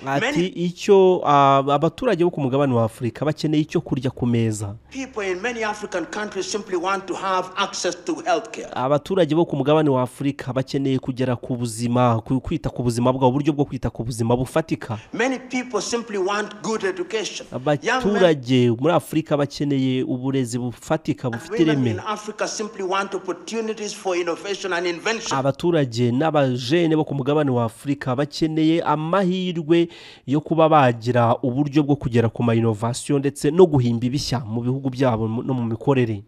Speaker 2: Ati icyo abaturage bo ku mugabane wa Afrika bakeneye icyo kurya ku meza.
Speaker 3: People in many African countries simply want to have access to healthcare.
Speaker 2: Abaturage bo ku mugabane wa Afrika bakeneye kugera ku buzima, kwita ku buzima bwabo, uburyo bwo kwita ku buzima bufatika.
Speaker 3: Many people simply want good education.
Speaker 2: Abaturage muri Afrika bakeneye uburezi bufatika bufite ireme.
Speaker 3: In Africa simply want opportunities for innovation and invention.
Speaker 2: Abaturage n'abajene bo ku mugabane wa Afrika bakeneye amahirwe yo kuba bagira uburyo bwo kugera ku ma innovation ndetse no guhimba ibishya mu bihugu byabo no mu mikorere.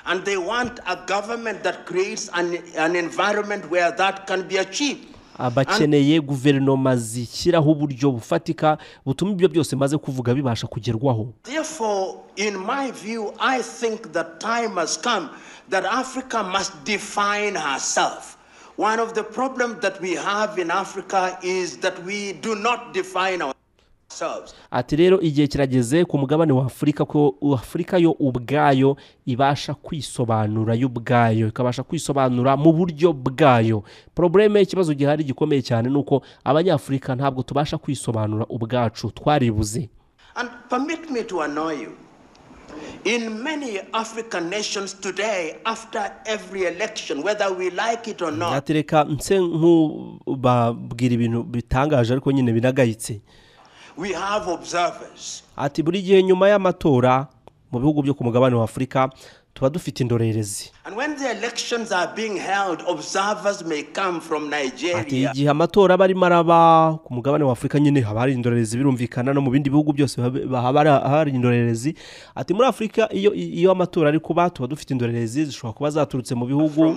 Speaker 3: And they want a government that creates an environment where that can be achieved.
Speaker 2: Abakeneye guverinoma zishyiraho uburyo bufatika butuma ibyo byose maze kuvuga bibasha kugerwaho.
Speaker 3: Therefore, in my view, I think that time has come that Africa must define herself. One of the problems that we have in Africa is that we do not define ourselves.
Speaker 2: Ati rero igihe kirageze ku mugabane wa Afrika ko Afrika yo ubwayo ibasha kwisobanura y'ubwayo, ikabasha kwisobanura mu buryo bwayo. Probleme ikibazo gihari gikomeye cyane nuko abanyafrika ntabwo tubasha kwisobanura ubwacu, twaribuze.
Speaker 3: And permit me to annoy you. In many African nations today, after every election, whether we like it or not,
Speaker 2: atereka nse nk'ubabwira ibintu bitangaje ariko nyine binagayitse.
Speaker 3: We have observers.
Speaker 2: Ati buri gihe nyuma y'amatora mu bihugu byo ku mugabane wa Afrika tuba dufite indorerezi.
Speaker 3: And when the elections are being held, observers may come from Nigeria.
Speaker 2: Ati igihe amatora bari maraba ku mugabane wa Afrika nyine haba hari indorerezi, birumvikana no mu bindi bihugu byose hari indorerezi. Ati muri Afrika iyo amatora ari kuba tuba dufite indorerezi zishobora kuba zaturutse mu bihugu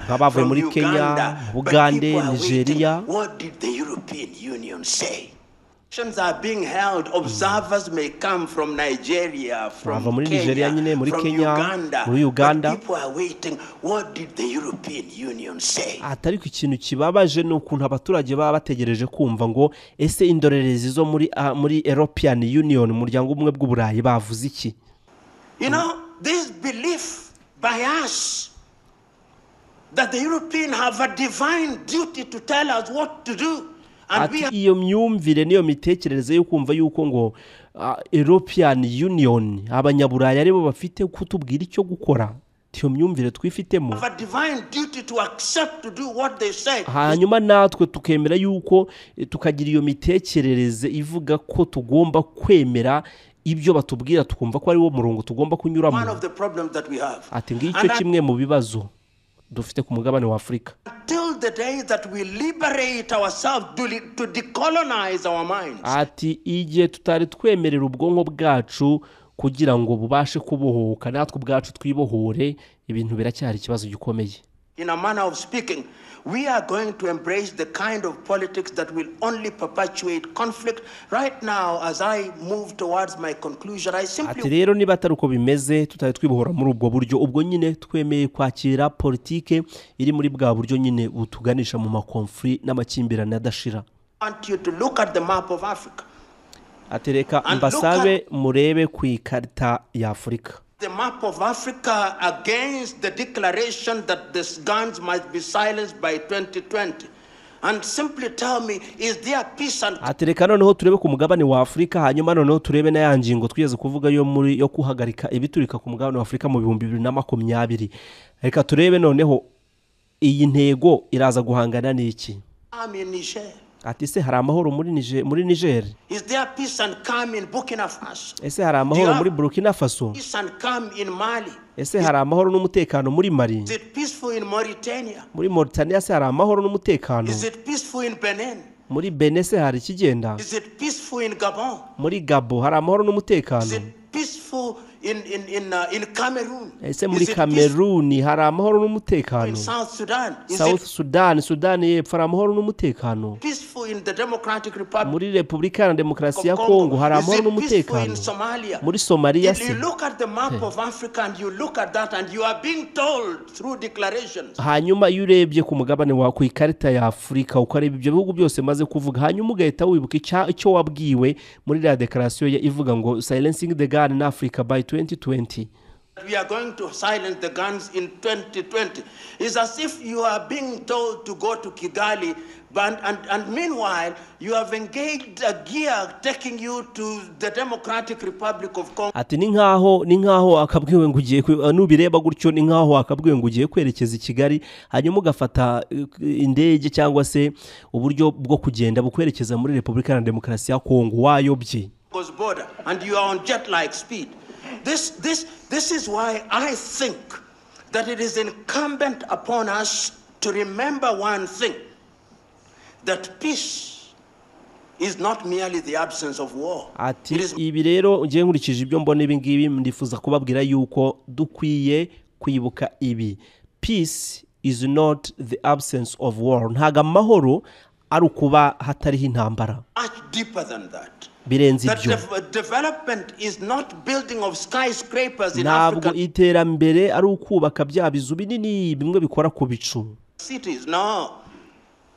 Speaker 2: nk'abavuye muri Kenya, Uganda, Nigeria.
Speaker 3: What did the European Union say? Elections are being held, observers may come from Nigeria, from Kenya, from Uganda, but people are waiting. What did the European Union say?
Speaker 2: Atariko ikintu kibabaje n'ukuntu abaturage baba bategereje kumva ngo ese indorerezi zo muri European Union, umuryango umwe bw'uburayi, bavuze iki?
Speaker 3: You know, this belief by us that the European have a divine duty to tell us what to do.
Speaker 2: Ati iyo myumvire niyo mitekerereze yo kumva yuko ngo European Union abanyaburaya aribo bafite kutubwira icyo gukora. Iyo myumvire twifitemo, hanyuma natwe tukemera yuko tukagira iyo mitekerereze ivuga ko tugomba kwemera ibyo batubwira, tukumva ko ari wo murongo tugomba kunyuramo. Ati ngicyo kimwe mu bibazo dufite ku mugabane wa Afrika.
Speaker 3: Until the day that we liberate ourselves to decolonize our minds.
Speaker 2: Ati igihe tutari twemerera ubwonko bwacu kugira ngo bubashe kubohoka, natwe ubwacu twibohore, ibintu biracyari ikibazo gikomeye.
Speaker 3: In a manner of speaking, we are going to embrace the kind of politics that will only perpetuate conflict. Right now, as I move towards my conclusion, I
Speaker 2: ati
Speaker 3: simply
Speaker 2: rero niba atari uko bimeze tutari twibohora muri ubwo buryo ubwo nyine twemeye kwakira politike iri muri bwa buryo nyine butuganisha mu makonfli n'amakimbirane adashira.
Speaker 3: want you to look at the map of Africa.
Speaker 2: Ati reka mbasabe murebe ku ikarita ya Afurika.
Speaker 3: The map of Africa against the declaration that the guns might be silenced by 2020. And simply tell me, is there peace and...
Speaker 2: Ati reka noneho turebe ku mugabane wa Afurika hanyuma noneho turebe na ya ngingo twigeze kuvuga yo kuhagarika ibiturika ku mugabane wa Afurika mu 2020. Reka turebe noneho iyi ntego iraza guhangana n'iki. Ati se hari amahoro muri Niger?
Speaker 3: Is there peace and calm in Burkina Faso?
Speaker 2: Ese hari amahoro muri Burkina Faso?
Speaker 3: Peace and calm in Mali?
Speaker 2: Ese hari amahoro n'umutekano muri Mali?
Speaker 3: Is it peaceful in Mauritania?
Speaker 2: Muri Mauritania se hari amahoro n'umutekano?
Speaker 3: Is it peaceful in Benin?
Speaker 2: Muri Benin se hari ikigenda?
Speaker 3: Is it peaceful in Gabon?
Speaker 2: Muri Gabon hari amahoro n'umutekano?
Speaker 3: Is it peaceful in Cameroon?
Speaker 2: Ese muri Cameroon hari amahoro n'umutekano?
Speaker 3: In South Sudan?
Speaker 2: South Sudan, Sudan y'Epfo hari amahoro n'umutekano?
Speaker 3: Peaceful in the Democratic Republic?
Speaker 2: Muri Repubulika ya Demokarasi ya Kongo hari amahoro n'umutekano? Muri Somalia se?
Speaker 3: You look at the map of Africa and you look at that and you are being told through declarations.
Speaker 2: Hanyuma iyo urebye ku mugabane wa ku ikarita ya Afurika ukareba ibyo bihugu byose maze kuvuga hanyuma ugahita wibuka icyo wabwiwe muri la declaration ivuga ngo silencing the gun in Africa by 2020.
Speaker 3: We are going to silence the guns in 2020. It's as if you are being told to go to Kigali, and meanwhile, you have engaged a gear taking you to the Democratic Republic of Congo.
Speaker 2: Ati ni nkaho akabwiwe ngo ugiye nubireba gutyo ni nkaho akabwiwe ngo ugiye kwerekeza i Kigali hanyuma ugafata indege cyangwa se uburyo bwo kugenda bukwerekeza muri Repubulika ya Demokarasi ya Kongo wayobye.
Speaker 3: Border, and you are on jet-like speed. This is why I think that it is incumbent upon us to remember one thing, that peace is not merely the absence of war.
Speaker 2: Ati ibi rero ngiye nkurikije ibyo mbona ibi ngibi ndifuza kubabwira yuko dukwiye kwibuka ibi. Peace is not the absence of war. Ntaga amahoro ari ukuba hatariho intambara.
Speaker 3: Much deeper than that. Development is not building of skyscrapers in Africa.
Speaker 2: Ntabwo iterambere ari ukubaka bya bizu binini bimwe bikora ku bicu.
Speaker 3: Cities, no.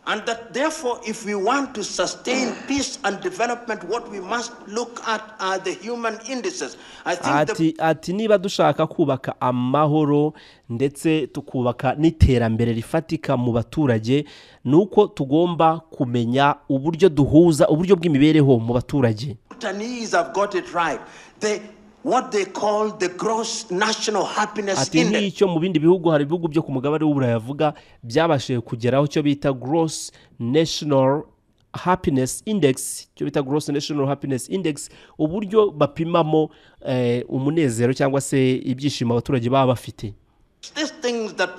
Speaker 3: And that therefore, if we want to sustain peace and development, what we must look at are the human indices. I think
Speaker 2: ati niba dushaka kubaka amahoro ndetse tukubaka n'iterambere rifatika mu baturage nuko tugomba kumenya uburyo duhuza uburyo bw'imibereho mu baturage.
Speaker 3: Bhutanese have got it right. What they call the gross national happiness index.
Speaker 2: Ati nicyo mu bindi bihugu hari ibihugu byo ku mugabane w'Uburayi yavuga byabashije kugeraho cyo bita gross national happiness index, cyo bita gross national happiness index, uburyo bapimamo umunezero cyangwa se ibyishimo abaturage baba bafite.
Speaker 3: These things that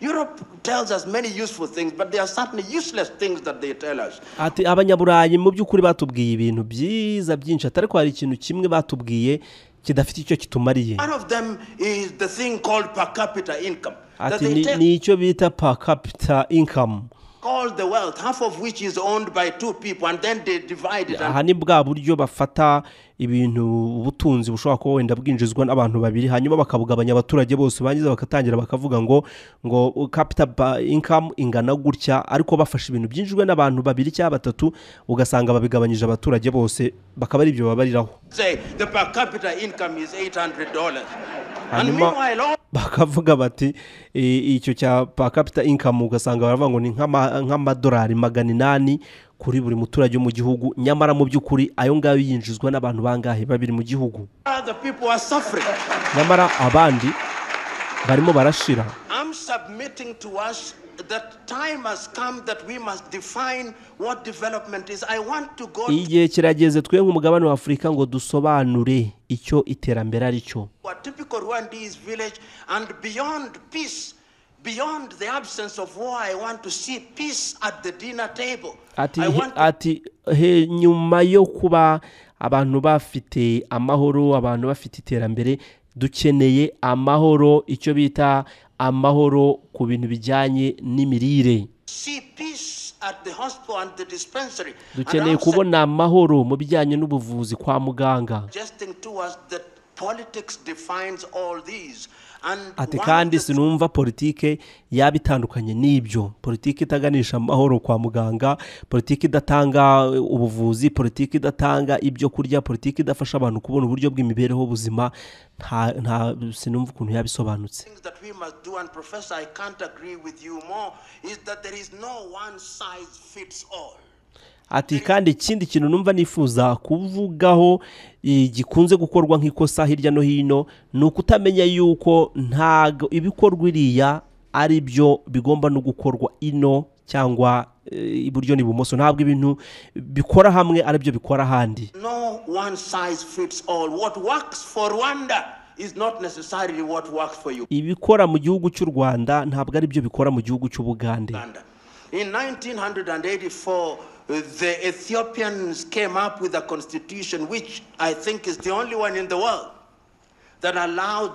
Speaker 3: Europe tells us many useful things, but there are certainly useless things that they tell us.
Speaker 2: Ati abanyaburayi mu by'ukuri batubwiye ibintu byiza byinshi atari ko hari ikintu kimwe batubwiye kidafite icyo kitumariye.
Speaker 3: One of them is the thing called per capita income.
Speaker 2: Ati ni icyo bita per capita income.
Speaker 3: All the wealth, half of which is owned by two people, and then they divide it.
Speaker 2: Aha ni bwa buryo bafata ibintu ubutunzi bushobora kuba wenda bwinjizwa n'abantu babiri hanyuma bakabugabanya abaturage bose bangiza bakatangira bakavuga ngo capital income ingana gutya ariko bafasha ibintu byinjijwe n'abantu babiri cyangwa batatu ugasanga babigabanyije abaturage bose bakaba ari ibyo babariraho.
Speaker 3: Say the per capita income is $800. And meanwhile
Speaker 2: bakavuga bati icyo cya per capita income ugasanga baravuga ngo ni nk'amadolari 800 kuri buri muturage mu gihugu nyamara mu by'ukuri ayo ngayo yinjizwa n'abantu bangahe babiri mu gihugu.
Speaker 3: The people are suffering.
Speaker 2: Nyamara abandi barimo barashira.
Speaker 3: I'm submitting to us that time has come that we must define what development is. I want to go.
Speaker 2: Igihe kirageze twe nk'umugabane wa Afurika ngo dusobanure icyo iterambere ari cyo.
Speaker 3: A typical Rwandese village, and beyond peace, beyond the absence of war, I want to see peace at the dinner table.
Speaker 2: Ati nyuma yo kuba abantu bafite amahoro abantu bafite iterambere dukeneye amahoro icyo bita amahoro ku bintu bijyanye n'imirire. Dukeneye kubona amahoro mu bijyanye n'ubuvuzi kwa muganga. Ati kandi sinumva politike yabitandukanye n'ibyo. Politike itaganisha amahoro kwa muganga, politike idatanga ubuvuzi, politike idatanga ibyo kurya, politike idafasha abantu kubona uburyo bw'imibereho buzima, nta sinumva ukuntu yabisobanutse. Ati kandi ikindi kintu numva nifuza kuvugaho gikunze gukorwa nk'ikosa hirya no hino ni ukutamenya yuko ntago ibikorwa iriya ari byo bigomba no gukorwa ino cyangwa iburyo n'ibumoso. Ntabwo ibintu bikora hamwe ari byo bikora ahandi.
Speaker 3: No one size fits all. What works for Rwanda is not necessarily what works for you.
Speaker 2: Ibikora mu gihugu cy'u Rwanda ntabwo ari byo bikora mu gihugu cy'Ubugande.
Speaker 3: In 1984, the Ethiopians came up with a constitution which I think is the only one in the world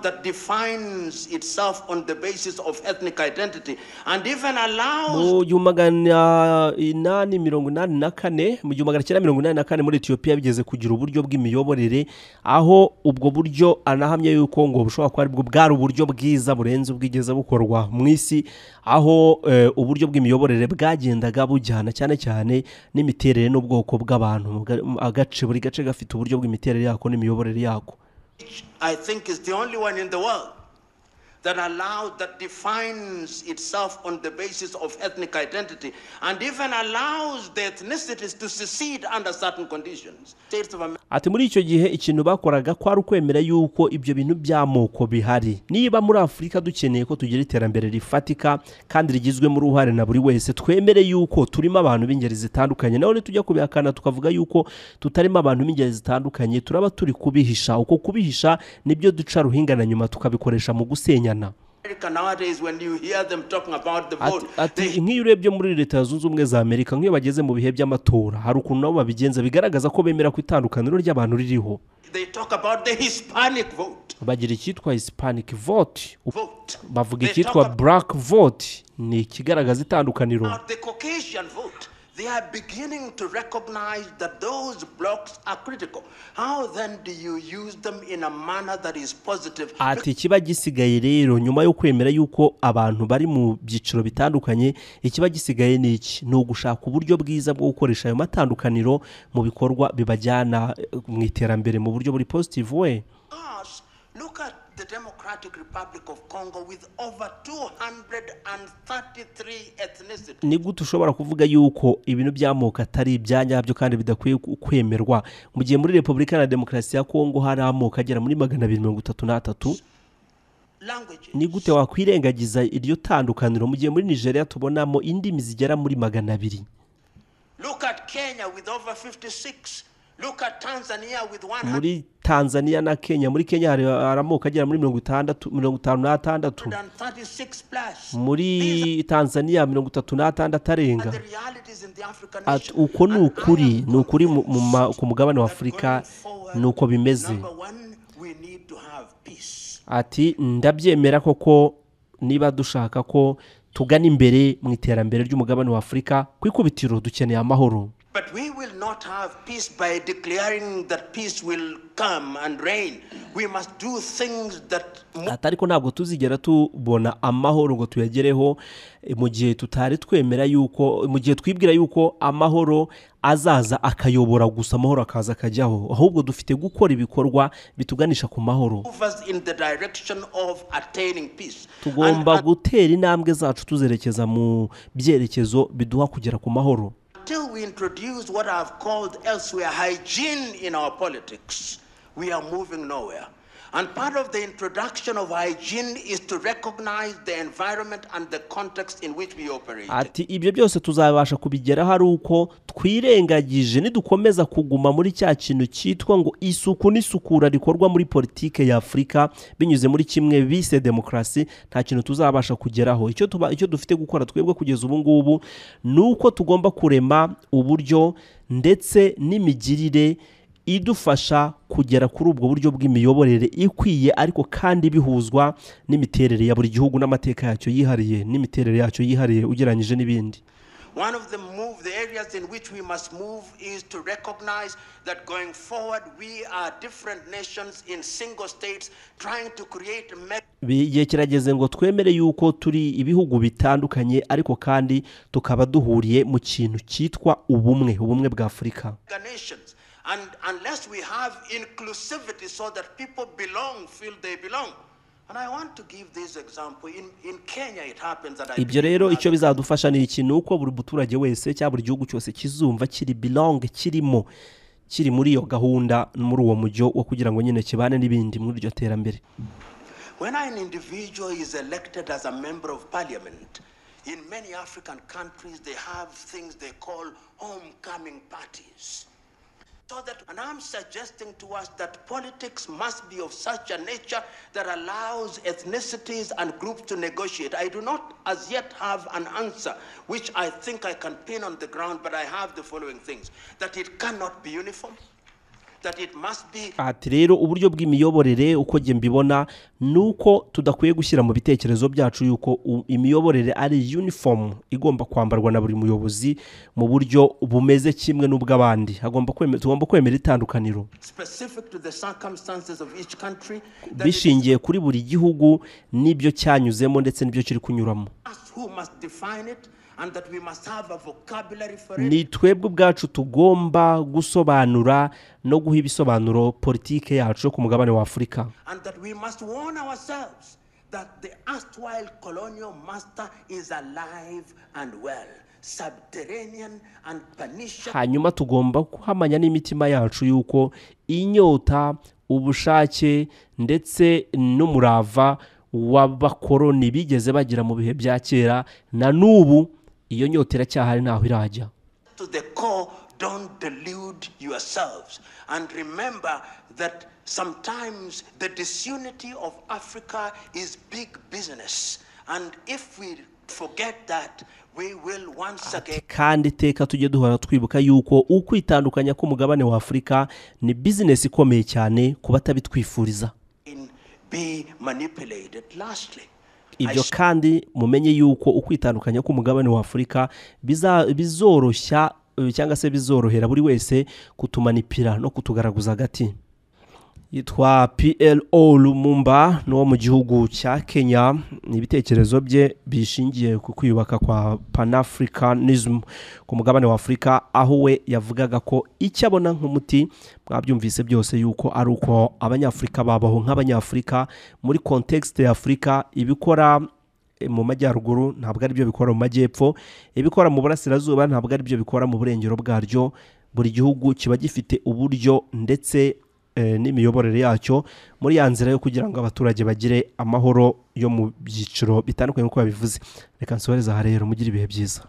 Speaker 3: that defines itself on the basis of ethnic identity and even allows
Speaker 2: mu 1984 muri Ethiopia bigeze kugira uburyo bw'imiyoborere aho ubwo buryo anahamye yuko ngo bushobora kuba ari bwo bwari uburyo bwiza burenze ubwigeze bukorwa mu isi, aho uburyo bw'imiyoborere bwagendaga bujyana cyane cyane n'imiterere n'ubwoko bw'abantu. Buri gace gafite uburyo bw'imiterere yako n'imiyoborere yako.
Speaker 3: I think is the only one in the world that defines itself on the basis of ethnic identity and even allows the ethnicities to secede under certain conditions.
Speaker 2: Ati muri icyo gihe ikintu bakoraga kwari ukwemera yuko ibyo bintu by'amoko bihari. Niba muri Afurika dukeneye ko tugira iterambere rifatika kandi rigizwe mu ruhare na buri wese, twemere yuko turimo abantu b'ingeri zitandukanye. Naho tujya kubihakana tukavuga yuko tutarimo abantu b'ingeri zitandukanye, turaba turi kubihisha. Uko kubihisha nibyo duca ruhingana nyuma tukabikoresha mu gusenya.
Speaker 3: Nowadays when you hear them talking about the vote,
Speaker 2: nk'iyo urebye muri Leta Zunze Ubumwe za Amerika nk'iyo bageze mu bihe by'amatora hari ukuntu nabo babigenza bigaragaza ko bemera ku itandukaniro ry'abantu ririho.
Speaker 3: They talk about the Hispanic vote.
Speaker 2: Bagira icyitwa Hispanic vote, bavuga icyitwa Black vote, ni ikigaragaza itandukaniro.
Speaker 3: The Caucasian vote. They are beginning to recognize that those blocks are critical. How then do you use them in a manner that is positive?
Speaker 2: Ati kiba gisigaye rero nyuma yo kwemera yuko abantu bari mu byiciro bitandukanye, ikiba gisigaye ni iki? Ni ugushaka uburyo bwiza bwo gukoresha ayo matandukaniro mu bikorwa bibajyana mu iterambere mu buryo buri positive way.
Speaker 3: Look at the Democratic Republic of Congo with over 233 ethnicities.
Speaker 2: Ni gute ushobora kuvuga yuko ibintu by'amoko atari ibyanyabyo kandi bidakwiye kwemerwa mu gihe muri Repubulika ya Demokarasi ya Kongo hari amoko agera muri 233? Ni gute wakwirengagiza iryo tandukaniro mu gihe muri Nigeria tubonamo indimi zigera muri 200?
Speaker 3: Look at Kenya with over 56. Look at Tanzania with 100.
Speaker 2: Muri Tanzania na Kenya, muri Kenya hari amoko agera muri 56. Muri Tanzania 36 arenga. Uko ni ukuri ku mugabane wa Afurika nuko bimeze. Ati ndabyemera koko niba dushaka ko tugana imbere mu iterambere ry'umugabane wa Afurika kwikubitiro dukeneye amahoro.
Speaker 3: But we will not have peace by declaring that peace will come and reign. We must do things that
Speaker 2: atariko ntabwo tuzigera tubona amahoro ngo tuyagereho mu gihe tutari twemera yuko mu gihe twibwira yuko amahoro azaza akayobora gusa amahoro akaza kajyaho, ahubwo dufite gukora ibikorwa bituganisha ku mahoro. Tugomba gutera intambwe zacu tuzerekeza mu byerekezo biduha kugera ku mahoro.
Speaker 3: Until we introduce what I've called elsewhere hygiene in our politics, we are moving nowhere. And part of the introduction of hygiene is to recognize the environment and the context in which we operate.
Speaker 2: Ati ibyo byose tuzabasha kubigera hari uko twirengagije nidukomeza kuguma muri cya kintu cyitwa ngo isuku n'isukura rikorwa muri politike ya Afurika binyuze muri kimwe bise demokrasi, nta kintu tuzabasha kugeraho. Icyo dufite gukora twebwe kugeza ubu ngubu nuko tugomba kurema uburyo ndetse n'imigirire idufasha kugera kuri ubwo buryo bw'imiyoborere ikwiye ariko kandi bihuzwa n'imiterere ya buri gihugu n'amateka yacyo yihariye n'imiterere yacyo yihariye ugereranyije n'ibindi.
Speaker 3: One of the areas in which we must move is to recognize that going forward we are different nations in single states trying to create
Speaker 2: bigiye kirageze ngo twemere yuko turi ibihugu bitandukanye ariko kandi tukaba duhuriye mu kintu cyitwa ubumwe bwa Afurika.
Speaker 3: And unless we have inclusivity so that people feel they belong. And I want to give this example. In Kenya it happens that
Speaker 2: ibyo rero icyo bizadufasha ni ikintu uko buri muturage wese cyangwa buri gihugu cyose kizumva kiri kiri muri iyo gahunda muri uwo mujyo wo kugira ngo nyine kibane n'ibindi muri iryo terambere.
Speaker 3: When an individual is elected as a member of parliament, in many African countries they have things they call homecoming parties. And I'm suggesting to us that politics must be of such a nature that allows ethnicities and groups to negotiate. I do not as yet have an answer, which I think I can pin on the ground, but I have the following things. That it cannot be uniform. That it must be...
Speaker 2: Ati rero uburyo bw'imiyoborere uko nge mbibona nuko tudakwiye gushyira mu bitekerezo byacu yuko imiyoborere ari uniform igomba kwambarwa na buri muyobozi mu buryo bumeze kimwe n'ubw'abandi. Tugomba kwemera itandukaniro bishingiye kuri buri gihugu n'ibyo cyanyuzemo ndetse n'ibyo kiri kunyuramo. Ni twebwe ubwacu tugomba gusobanura no guha ibisobanuro politike yacu ku mugabane wa Afurika. Hanyuma tugomba kuhamanya n'imitima yacu yuko inyota, ubushake ndetse n'umurava w'abakoroni bigeze bagira mu bihe bya kera na n'ubu iyo nyota iracyahari ntaho irajya.
Speaker 3: To the core, don't delude yourselves and remember that sometimes the disunity of Africa is big business, and if we forget that we will once again.
Speaker 2: Kandi teka tujye duhora twibuka yuko ukwitandukanya k'umugabane wa Afurika ni business ikomeye cyane kuba atabitwifuriza.
Speaker 3: Be manipulated. Lastly,
Speaker 2: ibyo kandi mumenye yuko ukwitandukanya k'umugabane wa Afurika bizoroshya cyangwa se bizorohera buri wese kutumanipira no kutugaraguza hagati. Yitwa PLO LUMUMBA no mu gihugu cya Kenya. Ibitekerezo bye bishingiye ku kwiyubaka kwa Pan-Africanism ku mugabane wa Afurika, aho we yavugaga ko icyo abona nk'umuti mwabyumvise byose yuko ari uko abanyafurika babaho nk'abanyafurika muri context ya Afurika. Ibikora mu majyaruguru ntabwo ari byo bikora mu majyepfo, ibikora mu burasirazuba ntabwo ari byo bikora mu burengero bwaryo. Buri gihugu kiba gifite uburyo ndetse n'imiyoborere yacyo muri ya nzira yo kugira ngo abaturage bagire amahoro yo mu byiciro bitandukanye nk'uko babivuze. Reka nsohereza aha rero mugire ibihe byiza.